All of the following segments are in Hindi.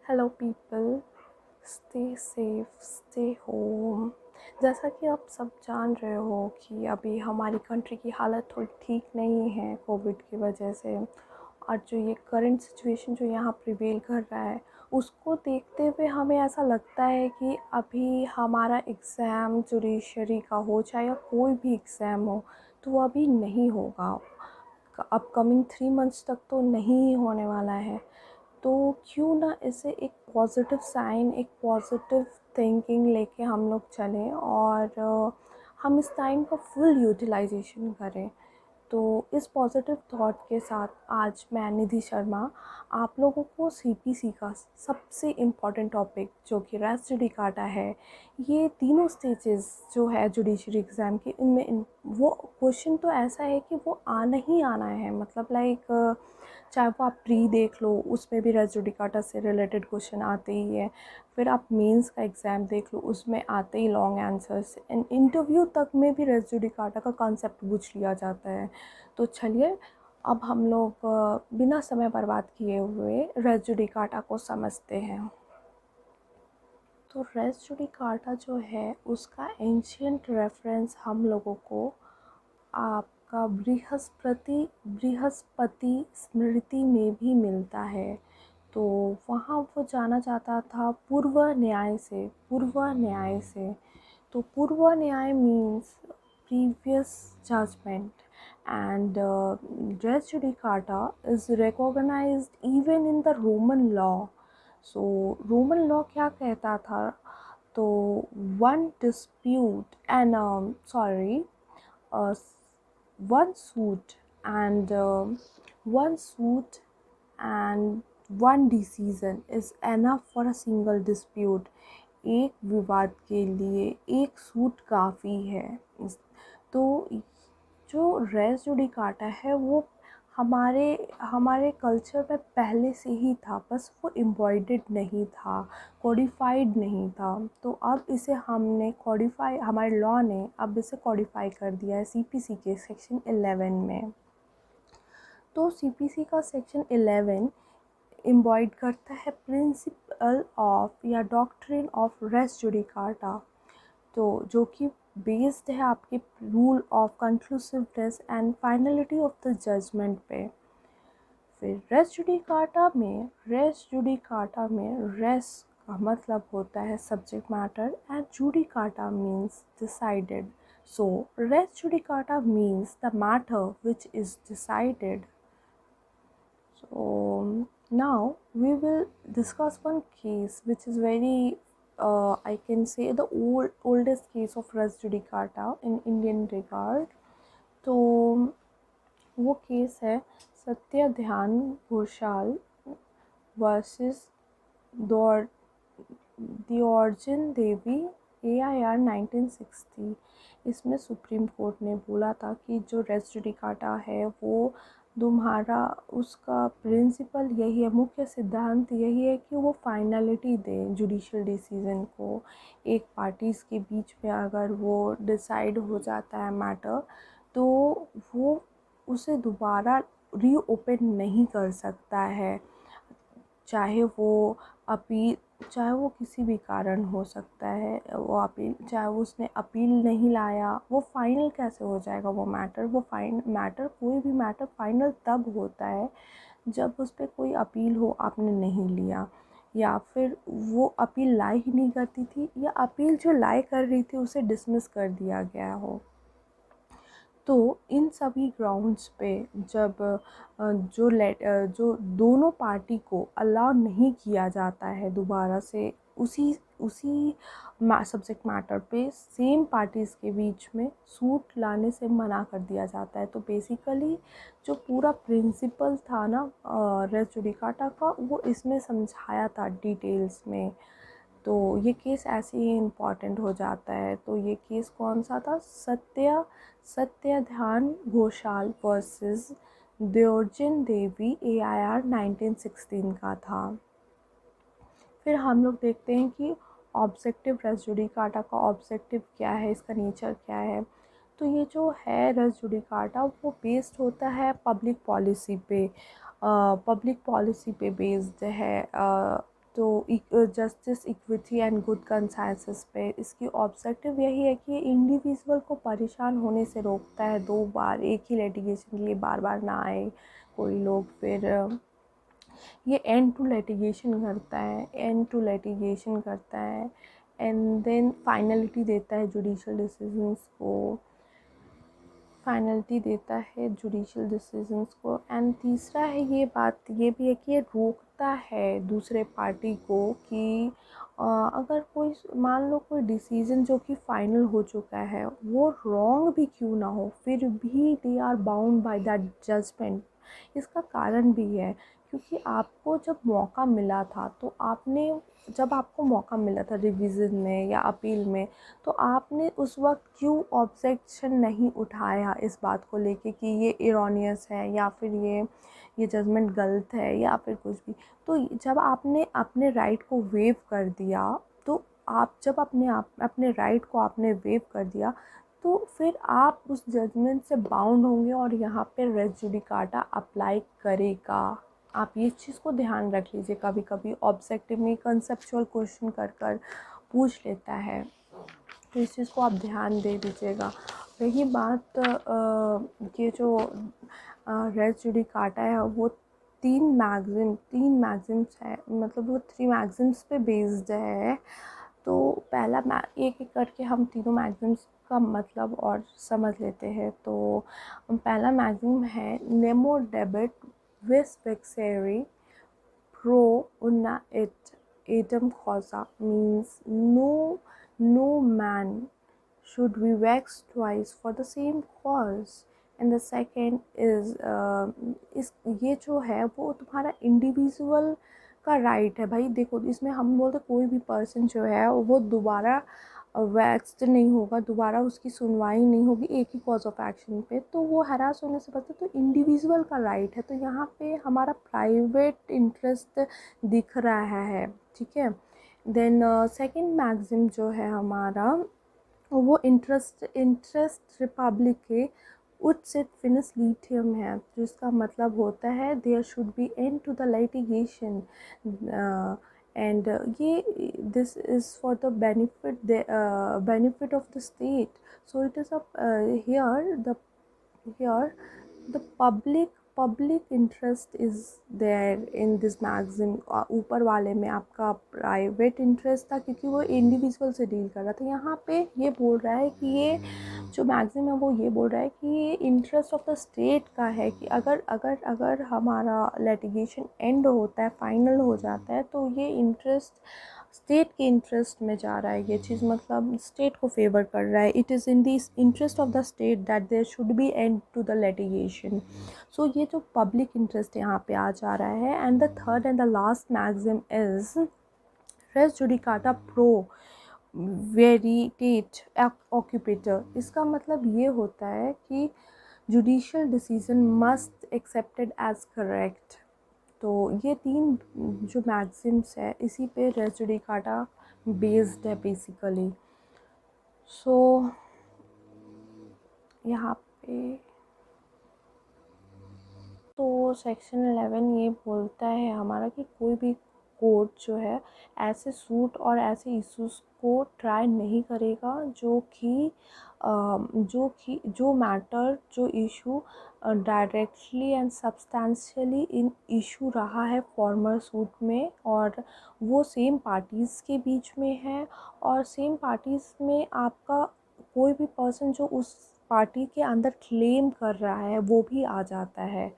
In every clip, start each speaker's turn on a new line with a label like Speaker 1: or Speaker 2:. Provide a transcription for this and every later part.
Speaker 1: Hello people, stay safe, stay home. जैसा कि आप सब जान रहे हो कि अभी हमारी कंट्री की हालत थोड़ी ठीक नहीं है कोविड की वजह से। और जो ये करंट सिचुएशन जो यहाँ प्रिवेल कर रहा है, उसको देखते हुए हमें ऐसा लगता है कि अभी हमारा एग्ज़ाम जुडिशरी का हो, चाहे या कोई भी एग्ज़ाम हो, तो वो अभी नहीं होगा। अपकमिंग 3 मंथ्स तक तो नहीं होने वाला है। तो क्यों ना इसे एक पॉजिटिव साइन, एक पॉजिटिव थिंकिंग लेके हम लोग चलें और हम इस टाइम का फुल यूटिलाइजेशन करें। तो इस पॉजिटिव थॉट के साथ आज मैं निधि शर्मा आप लोगों को सीपीसी का सबसे इम्पॉर्टेंट टॉपिक जो कि रेस जुडिकाटा है, ये तीनों स्टेजेस जो है जुडिशरी एग्ज़ाम के, इनमें वो क्वेश्चन तो ऐसा है कि वो आना ही आना है। मतलब लाइक चाहे वो आप प्री देख लो, उसमें भी रेस जुडिकाटा से रिलेटेड क्वेश्चन आते ही है। फिर आप मेंस का एग्ज़ाम देख लो, उसमें आते ही लॉन्ग आंसर्स। एंड इंटरव्यू तक में भी रेस जुडिकाटा का कॉन्सेप्ट पूछ लिया जाता है। तो चलिए अब हम लोग बिना समय बर्बाद किए हुए रेस जुडिकाटा को समझते हैं। तो रेस जुडिकाटा जो है उसका एंशियंट रेफरेंस हम लोगों को आपका बृहस्पति स्मृति में भी मिलता है। तो वहाँ वो जाना जाता था पूर्व न्याय से। तो पूर्व न्याय means previous judgment, and res judicata is recognized even in the Roman law. So Roman law क्या कहता था? तो one dispute and uh, one suit and one suit and one decision is enough for a single dispute. एक विवाद के लिए एक सूट काफ़ी है। तो जो रेस जुडिकाटा है वो हमारे हमारे कल्चर में पहले से ही था, बस वो एम्बॉयडर्ड नहीं था, कोडिफाइड नहीं था। तो अब इसे हमने कोडिफाई, हमारे लॉ ने अब इसे कोडिफाई कर दिया है सीपीसी के सेक्शन 11 में। तो सीपीसी का सेक्शन 11 एम्बॉयड करता है प्रिंसिपल ऑफ या डॉक्ट्रिन ऑफ रेस जुडिकाटा, तो जो कि बेस्ड है आपके rule of conclusiveness and finality of the judgment पे। फिर रेस का मतलब होता है subject matter and judicata means decided. So res judicata means the matter which is decided. So now we will discuss one case which is very I can say the oldest case of res judicata in Indian regard. तो वो केस है सत्य ध्यान घोषाल वर्सेस दौर्जन देवी AIR 1960। इसमें सुप्रीम कोर्ट ने बोला था कि जो रेस जुडिकाटा है वो तुम्हारा, उसका प्रिंसिपल यही है, मुख्य सिद्धांत यही है कि वो फाइनलिटी दे जुडिशियल डिसीजन को। एक पार्टीज़ के बीच में अगर वो डिसाइड हो जाता है मैटर, तो वो उसे दोबारा रीओपन नहीं कर सकता है, चाहे वो किसी भी कारण हो सकता है। वो अपील, चाहे वो उसने अपील नहीं लाया, वो फाइनल कैसे हो जाएगा वो मैटर? कोई भी मैटर फाइनल तब होता है जब उस पर कोई अपील हो, आपने नहीं लिया, या फिर वो अपील लाई ही नहीं करती थी, या अपील जो लाई कर रही थी उसे डिसमिस कर दिया गया हो। तो इन सभी ग्राउंड्स पे जब जो दोनों पार्टी को अलाउ नहीं किया जाता है दोबारा से उसी सब्जेक्ट मैटर पे सेम पार्टीज़ के बीच में सूट लाने से मना कर दिया जाता है। तो बेसिकली जो पूरा प्रिंसिपल था ना रेस जुडिकाटा का, वो इसमें समझाया था डिटेल्स में। तो ये केस ऐसे ही इम्पॉर्टेंट हो जाता है। तो ये केस कौन सा था? सत्य ध्यान घोषाल वर्सेस दौर्जन देवी AIR 1916 का था। फिर हम लोग देखते हैं कि ऑब्जेक्टिव रेस जुडिकाटा का ऑब्जेक्टिव क्या है, इसका नेचर क्या है। तो ये जो है रेस जुडिकाटा वो बेस्ड होता है पब्लिक पॉलिसी पे बेस्ड है। तो justice, equity and good consensus पे इसकी ऑब्जेक्टिव यही है कि ये इंडिविजुअल को परेशान होने से रोकता है, 2 बार एक ही लिटिगेशन के लिए बार बार ना आए कोई लोग। फिर ये एंड टू लिटिगेशन करता है, एंड देन फाइनलिटी देता है जुडिशल डिसीजंस को, एंड तीसरा है ये बात ये भी है कि ये रोकता है दूसरे पार्टी को कि अगर कोई मान लो कोई डिसीजन जो कि फाइनल हो चुका है वो रॉन्ग भी क्यों ना हो, फिर भी they are bound by that judgment. इसका कारण भी है क्योंकि आपको जब मौका मिला था तो आपने जब आपको मौका मिला था रिवीजन में या अपील में, तो आपने उस वक्त क्यों ऑब्जेक्शन नहीं उठाया इस बात को लेके कि ये इरोनियस है या फिर ये जजमेंट गलत है या फिर कुछ भी। तो जब आपने अपने राइट को वेव कर दिया, तो आप जब अपने राइट को आपने वेव कर दिया तो फिर आप उस जजमेंट से बाउंड होंगे और यहाँ पे रेस जुडिकाटा अप्लाई करेगा। आप ये चीज़ को ध्यान रख लीजिए, कभी कभी ऑब्जेक्टिव में कंसेप्चुअल क्वेश्चन कर पूछ लेता है, तो इस चीज़ को आप ध्यान दे दीजिएगा। रही बात ये जो रेस जुडिकाटा है वो तीन मैगज़िन्स है, मतलब वो 3 मैगज़िन्स पे बेस्ड है। तो पहला एक एक करके हम तीनों मैगज़िन्स का मतलब और समझ लेते हैं। तो पहला मैगज़ीन है नेमो डेबिट विस वेक्सेरी प्रो उन्ना it atom कॉजा, means no man should be vexed twice for the same cause, and the second is इस ये जो है वो तुम्हारा इंडिविजुअल का राइट है भाई। देखो इसमें हम बोलते कोई भी पर्सन जो है वो दोबारा वैक्स्ड नहीं होगा, दोबारा उसकी सुनवाई नहीं होगी एक ही कॉज ऑफ एक्शन पे, तो वो हरास होने से बचता। तो इंडिविजुअल का राइट है, तो यहाँ पे हमारा प्राइवेट इंटरेस्ट दिख रहा है, ठीक है। देन सेकंड मैगज़ीन जो है हमारा वो इंटरेस्ट रिपब्लिक के उत्सित फिनिस लिथियम है, जिसका मतलब होता है there should be end to the litigation, and ये this is for the benefit of the state. So it is here the public interest is there in this magazine। ऊपर वाले में आपका प्राइवेट इंटरेस्ट था क्योंकि वो इंडिविजुअल से डील कर रहा था। यहाँ पे ये बोल रहा है कि ये जो मैगज़ीन है वो ये बोल रहा है कि ये इंटरेस्ट ऑफ द स्टेट का है कि अगर हमारा लिटिगेशन एंड होता है, फाइनल हो जाता है, तो ये इंटरेस्ट स्टेट के इंटरेस्ट में जा रहा है। ये चीज़ मतलब स्टेट को फेवर कर रहा है। It is in the interest of the state that there should be end to the litigation. So ये जो पब्लिक इंटरेस्ट यहाँ पे आ जा रहा है। And the third and the last magazine is res judicata pro veritate accipitur. इसका मतलब ये होता है कि judicial decision must accepted as correct. तो ये 3 जो मैगज़िन्स है इसी पे रेस जुडिकाटा बेस्ड है बेसिकली। सो यहाँ पे तो सेक्शन 11 ये बोलता है हमारा कि कोई भी कोर्ट जो है ऐसे सूट और ऐसे इश्यूज़ को ट्राई नहीं करेगा जो मैटर जो issue directly and substantially in issue रहा है फॉर्मर सूट में, और वो सेम पार्टीज़ के बीच में है, और सेम पार्टीज़ में आपका कोई भी पर्सन जो उस पार्टी के अंदर क्लेम कर रहा है वो भी आ जाता है।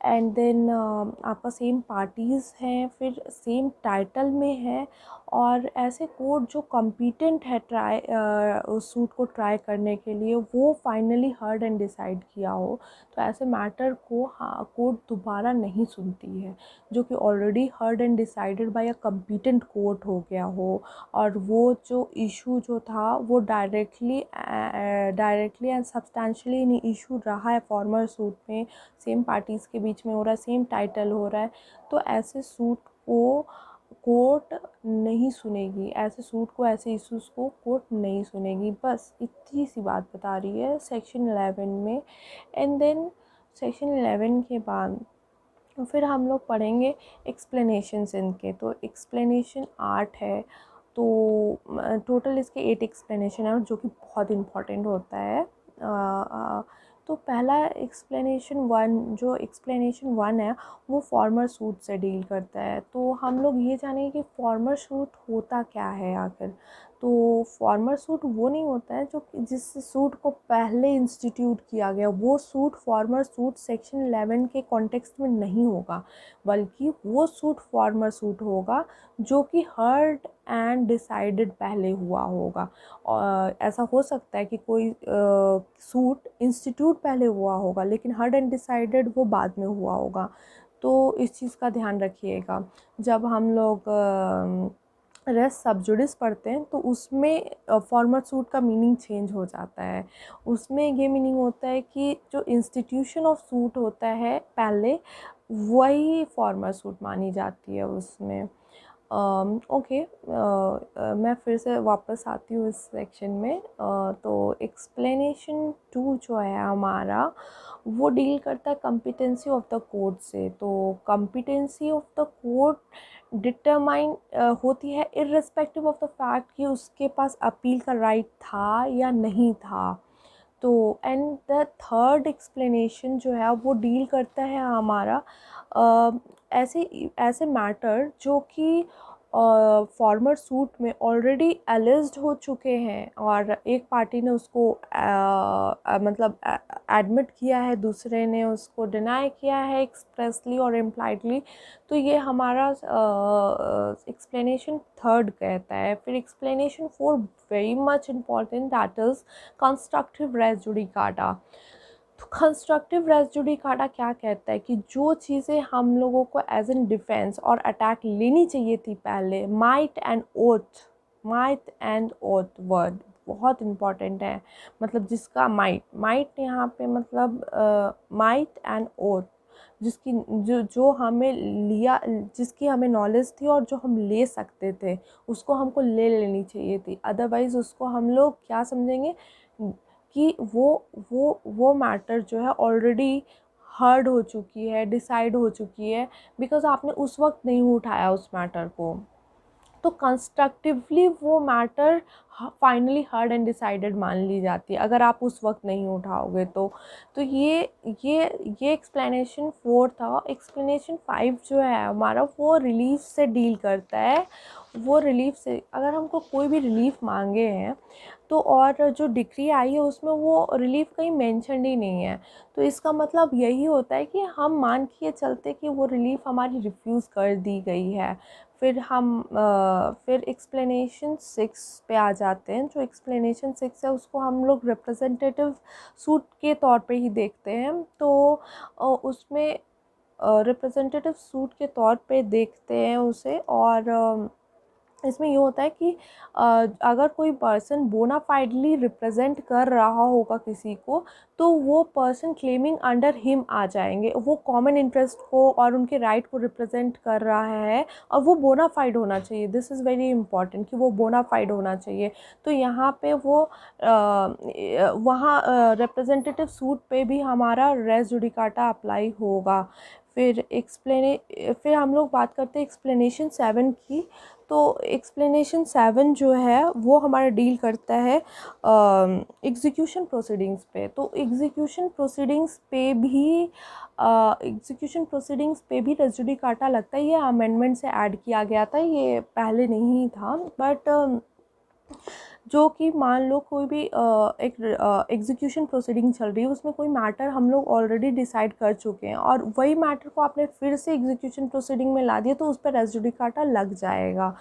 Speaker 1: एंड देन आपका सेम पार्टीज़ हैं, फिर सेम टाइटल में है, और ऐसे कोर्ट जो कॉम्पिटेंट है उस सूट को ट्राई करने के लिए, वो फाइनली हर्ड एंड डिसाइड किया हो, तो ऐसे मैटर को कोर्ट दोबारा नहीं सुनती है, जो कि already heard and decided by a competent court हो गया हो, और वो जो इशू जो था वो directly and substantially in issue रहा है फॉर्मर सूट में, सेम पार्टीज़ के बीच में हो रहा है, सेम टाइटल हो रहा है, तो ऐसे सूट को कोर्ट नहीं सुनेगी, ऐसे इश्यूज़ को कोर्ट नहीं सुनेगी। बस इतनी सी बात बता रही है सेक्शन 11 में। एंड देन सेक्शन 11 के बाद फिर हम लोग पढ़ेंगे एक्सप्लेनेशंस इनके। तो एक्सप्लेनेशन 8 है, तो टोटल इसके 8 एक्सप्लेनेशन है जो कि बहुत इम्पॉर्टेंट होता है। तो पहला एक्सप्लेनेशन वन है वो फॉर्मल सूट से डील करता है। तो हम लोग ये जानेंगे कि फॉर्मल सूट होता क्या है आखिर। तो फॉर्मल सूट वो नहीं होता है जो जिस सूट को पहले इंस्टीट्यूट किया गया, वो सूट फॉर्मल सूट सेक्शन 11 के कॉन्टेक्स्ट में नहीं होगा, बल्कि वो सूट फॉर्मल सूट होगा जो कि हर्ड एंड डिसाइडेड पहले हुआ होगा। और ऐसा हो सकता है कि कोई सूट इंस्टीट्यूट पहले हुआ होगा लेकिन हर्ड एंड डिसाइडेड वो बाद में हुआ होगा। तो इस चीज़ का ध्यान रखिएगा। जब हम लोग रेस सब जुडिस पढ़ते हैं तो उसमें फॉर्मल सूट का मीनिंग चेंज हो जाता है। उसमें ये मीनिंग होता है कि जो इंस्टीट्यूशन ऑफ सूट होता है पहले, वही फॉर्मल सूट मानी जाती है उसमें। ओके, मैं फिर से वापस आती हूँ इस सेक्शन में। तो एक्सप्लेनेशन 2 जो है हमारा, वो डील करता है कॉम्पिटेंसी ऑफ द कोर्ट से। तो competency of the court determine होती है इर्रेस्पेक्टिव ऑफ द फैक्ट कि उसके पास अपील का राइट था या नहीं था। तो एंड द थर्ड एक्सप्लेनेशन जो है वो डील करता है हमारा ऐसे मैटर जो कि फॉर्मर सूट में ऑलरेडी एलिज्ड हो चुके हैं और एक पार्टी ने उसको मतलब एडमिट किया है, दूसरे ने उसको डिनाई किया है एक्सप्रेसली और इम्प्लाइडली। तो ये हमारा एक्सप्लेनेशन थर्ड कहता है। फिर explanation 4 very much important, that is constructive res judicata. तो कंस्ट्रक्टिव रेस जुडिकाटा क्या कहता है कि जो चीज़ें हम लोगों को एज एन डिफेंस और अटैक लेनी चाहिए थी पहले, माइट एंड ओथ वर्ड बहुत इम्पॉर्टेंट है। मतलब जिसका माइट यहाँ पे मतलब माइट एंड ओथ, जिसकी जो हमें लिया, जिसकी हमें नॉलेज थी और जो हम ले सकते थे, उसको हमको ले लेनी चाहिए थी। अदरवाइज़ उसको हम लोग क्या समझेंगे कि वो मैटर जो है ऑलरेडी हर्ड हो चुकी है, डिसाइड हो चुकी है, बिकॉज़ आपने उस वक्त नहीं उठाया उस मैटर को। तो कंस्ट्रक्टिवली वो matter finally heard and decided मान ली जाती है अगर आप उस वक्त नहीं उठाओगे तो ये एक्सप्लेनेशन 4 था। एक्सप्लेनेशन 5 जो है हमारा वो रिलीफ से डील करता है। वो रिलीफ से, अगर हमको कोई भी रिलीफ मांगे हैं तो और जो डिक्री आई है उसमें वो रिलीफ कहीं मेंशन ही नहीं है, तो इसका मतलब यही होता है कि हम मान के चलते कि वो रिलीफ हमारी रिफ्यूज़ कर दी गई है। फिर एक्सप्लेनेशन 6 पे आ जाते हैं। जो एक्सप्लेनेशन 6 है उसको हम लोग रिप्रेजेंटेटिव सूट के तौर पे ही देखते हैं। तो उसमें रिप्रेजेंटेटिव सूट के तौर पे देखते हैं उसे। और इसमें ये होता है कि अगर कोई पर्सन बोनाफाइडली रिप्रेजेंट कर रहा होगा किसी को, तो वो पर्सन क्लेमिंग अंडर हिम आ जाएंगे। वो कॉमन इंटरेस्ट को और उनके राइट को रिप्रेजेंट कर रहा है और वो बोनाफाइड होना चाहिए। दिस इज़ वेरी इंपॉर्टेंट कि वो बोनाफाइड होना चाहिए। तो यहाँ पे वो वहाँ रिप्रेजेंटेटिव सूट पे भी हमारा रेस जुडिकाटा अप्लाई होगा। फिर हम लोग बात करते हैं एक्सप्लेनेशन 7 की। तो एक्सप्लेनेशन 7 जो है वो हमारा डील करता है एग्जीक्यूशन प्रोसीडिंग्स पे। तो एग्जीक्यूशन प्रोसीडिंग्स पे भी रेस जुडिकाटा लगता है। ये अमेंडमेंट से ऐड किया गया था, ये पहले नहीं था। बट जो कि मान लो कोई भी एक एग्जीक्यूशन प्रोसीडिंग चल रही है, उसमें कोई मैटर हम लोग ऑलरेडी डिसाइड कर चुके हैं और वही मैटर को आपने फिर से एग्जीक्यूशन प्रोसीडिंग में ला दिया, तो उस पर रेस जुडिकाटा लग जाएगा।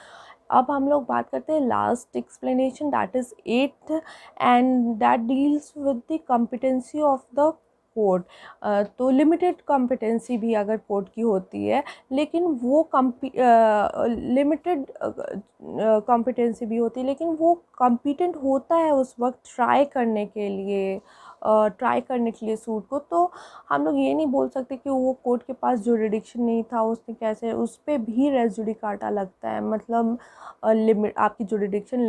Speaker 1: अब हम लोग बात करते हैं last explanation, that is 8th, and that deals with the competency of the court. तो लिमिटेड कॉम्पिटेंसी भी अगर कोर्ट की होती है, लेकिन वो लिमिटेड कॉम्पिटेंसी भी होती है, लेकिन वो कॉम्पिटेंट होता है उस वक्त ट्राई करने के लिए ट्राई करने के लिए सूट को, तो हम लोग ये नहीं बोल सकते कि वो कोर्ट के पास जुरिडिक्शन नहीं था, उसने कैसे, उस पर भी रेस जुडिकाटा लगता है। मतलब लिमिट, आपकी जुरिडिक्शन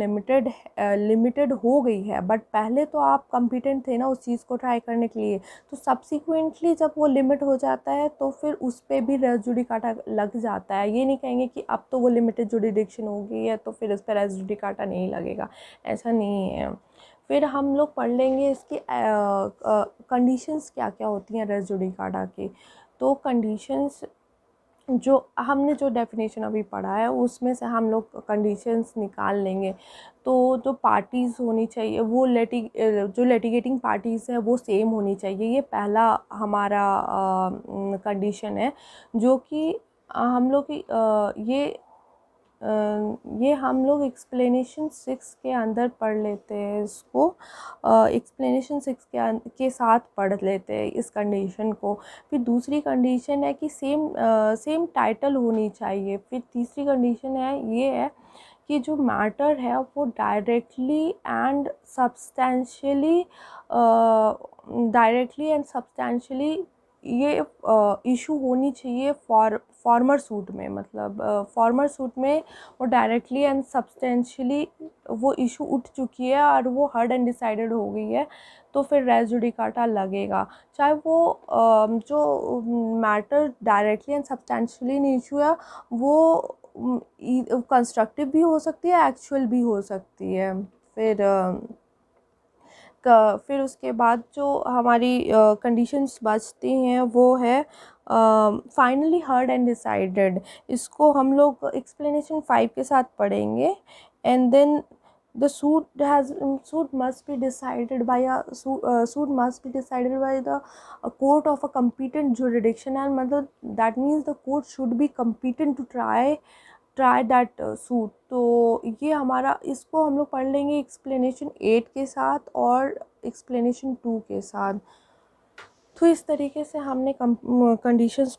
Speaker 1: लिमिटेड हो गई है, बट पहले तो आप कॉम्पिटेंट थे ना उस चीज़ को ट्राई करने के लिए, तो सब्सिक्वेंटली जब वो लिमिट हो जाता है तो फिर उस पर भी रेस जुडिकाटा लग जाता है। ये नहीं कहेंगे कि अब तो वो लिमिटेड जुरिडिक्शन हो गई है तो फिर इस पर रेस जुडिकाटा नहीं लगेगा, ऐसा नहीं है। फिर हम लोग पढ़ लेंगे इसकी कंडीशंस क्या क्या होती हैं रेस जुडिकाटा की। तो कंडीशंस, जो हमने जो डेफिनेशन अभी पढ़ा है उसमें से हम लोग कंडीशंस निकाल लेंगे। तो जो पार्टीज़ होनी चाहिए वो जो लिटिगेटिंग पार्टीज़ है वो सेम होनी चाहिए, ये पहला हमारा कंडीशन है, जो कि हम लोग ये हम लोग एक्सप्लेनेशन 6 के अंदर पढ़ लेते हैं इसको। एक्सप्लेनेशन 6 के साथ पढ़ लेते हैं इस कंडीशन को। फिर दूसरी कंडीशन है कि सेम टाइटल होनी चाहिए। फिर तीसरी कंडीशन है ये है कि जो मैटर है वो डायरेक्टली एंड सब्सटेंशियली ये इशू होनी चाहिए फॉर्मर सूट में। मतलब फॉर्मर सूट में वो डायरेक्टली एंड सब्सटेंशियली वो इशू उठ चुकी है और वो हर्ड एंड डिसाइडेड हो गई है, तो फिर रेस जुडिकाटा लगेगा। चाहे वो जो मैटर डायरेक्टली एंड सब्सटेंशियली नहीं इशू है वो कंस्ट्रक्टिव भी हो सकती है, एक्चुअल भी हो सकती है। फिर उसके बाद जो हमारी कंडीशंस बचती हैं वो है फाइनली हर्ड एंड डिसाइडेड। इसको हम लोग एक्सप्लेनेशन 5 के साथ पढ़ेंगे। And then the suit must be decided by the court of a competent jurisdiction, and मतलब that means the court should be competent to try that suit। तो ये हमारा, इसको हम लोग पढ़ लेंगे एक्सप्लेनेशन 8 के साथ और एक्सप्लेनेशन 2 के साथ। तो इस तरीके से हमने कंडीशंस